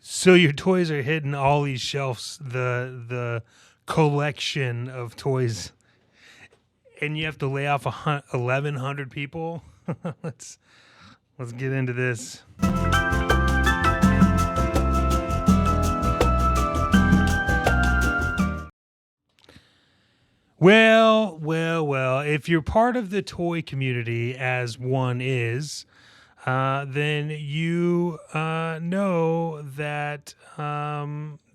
So your toys are hitting all these shelves, the collection of toys, and you have to lay off 1,100 people. let's let's get into this. Well. If you're part of the toy community, as one is, then you know that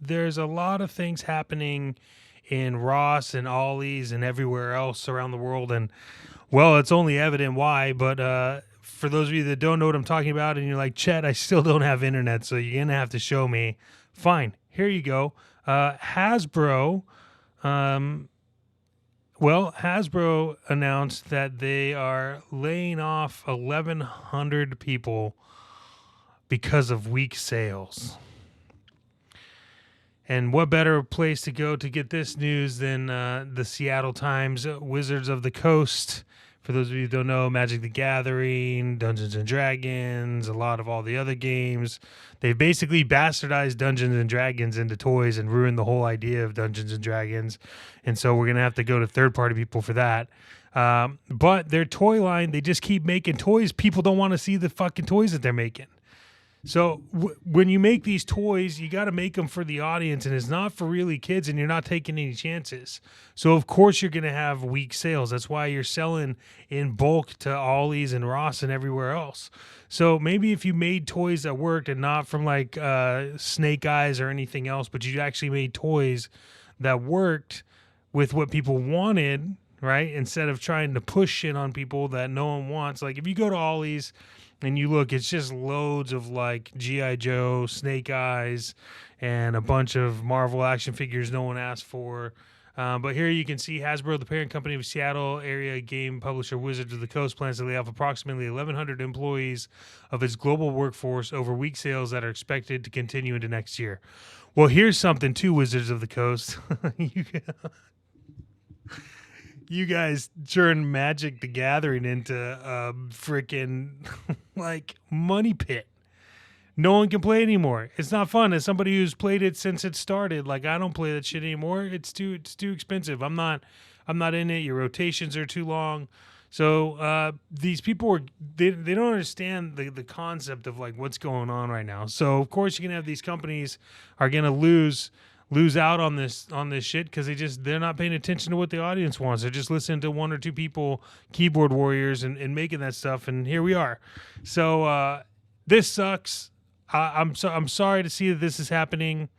there's a lot of things happening in Ross and Ollie's and everywhere else around the world. And, well, it's only evident why. But for those of you that don't know what I'm talking about and you're like, Chet, I still don't have internet, so you're going to have to show me. Fine. Here you go. Hasbro. Hasbro announced that they are laying off 1,100 people because of weak sales. And what better place to go to get this news than the Seattle Times, Wizards of the Coast. For those of you who don't know, Magic the Gathering, Dungeons and Dragons, a lot of all the other games. They've basically bastardized Dungeons and Dragons into toys and ruined the whole idea of Dungeons and Dragons. And so we're going to have to go to third-party people for that. But their toy line, they just keep making toys. People don't want to see the fucking toys that they're making. So when you make these toys, you got to make them for the audience, and it's not for really kids, and you're not taking any chances. So, of course, you're going to have weak sales. That's why you're selling in bulk to Ollie's and Ross and everywhere else. So maybe if you made toys that worked and not from like Snake Eyes or anything else, but you actually made toys that worked with what people wanted, right? Instead of trying to push shit on people that no one wants. Like if you go to Ollie's and you look, it's just loads of like G.I. Joe, Snake Eyes, and a bunch of Marvel action figures no one asked for. But here you can see Hasbro, the parent company of Seattle area game publisher Wizards of the Coast, plans to lay off approximately 1,100 employees of its global workforce over weak sales that are expected to continue into next year. Well, here's something too, Wizards of the Coast. You guys turned Magic the Gathering into a freaking like money pit. No one can play anymore. It's not fun. As somebody who's played it since it started, like I don't play that shit anymore. It's too expensive. I'm not in it. Your rotations are too long. So these people they don't understand the concept of like what's going on right now. So of course you're gonna have these companies are gonna lose out on this shit because they're not paying attention to what the audience wants. They're just listening to one or two people, keyboard warriors, and making that stuff. And here we are. So this sucks. I'm sorry to see that this is happening.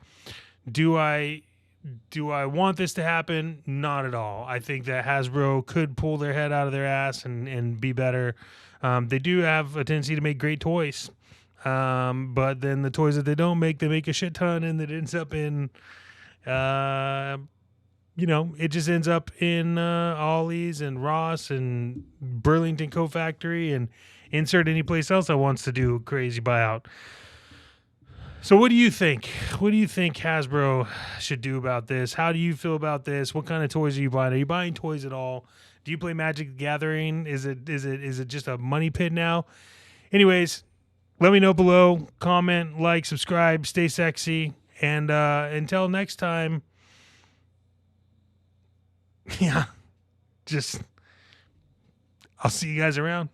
Do I want this to happen? Not at all. I think that Hasbro could pull their head out of their ass and be better. They do have a tendency to make great toys. But then the toys that they don't make, they make a shit ton, and it ends up in, it just ends up in Ollie's and Ross and Burlington Coat Factory and insert any place else that wants to do a crazy buyout. So what do you think? What do you think Hasbro should do about this? How do you feel about this? What kind of toys are you buying? Are you buying toys at all? Do you play Magic the Gathering? Is it just a money pit now? Anyways, let me know below. Comment, like, subscribe, stay sexy. And until next time, I'll see you guys around.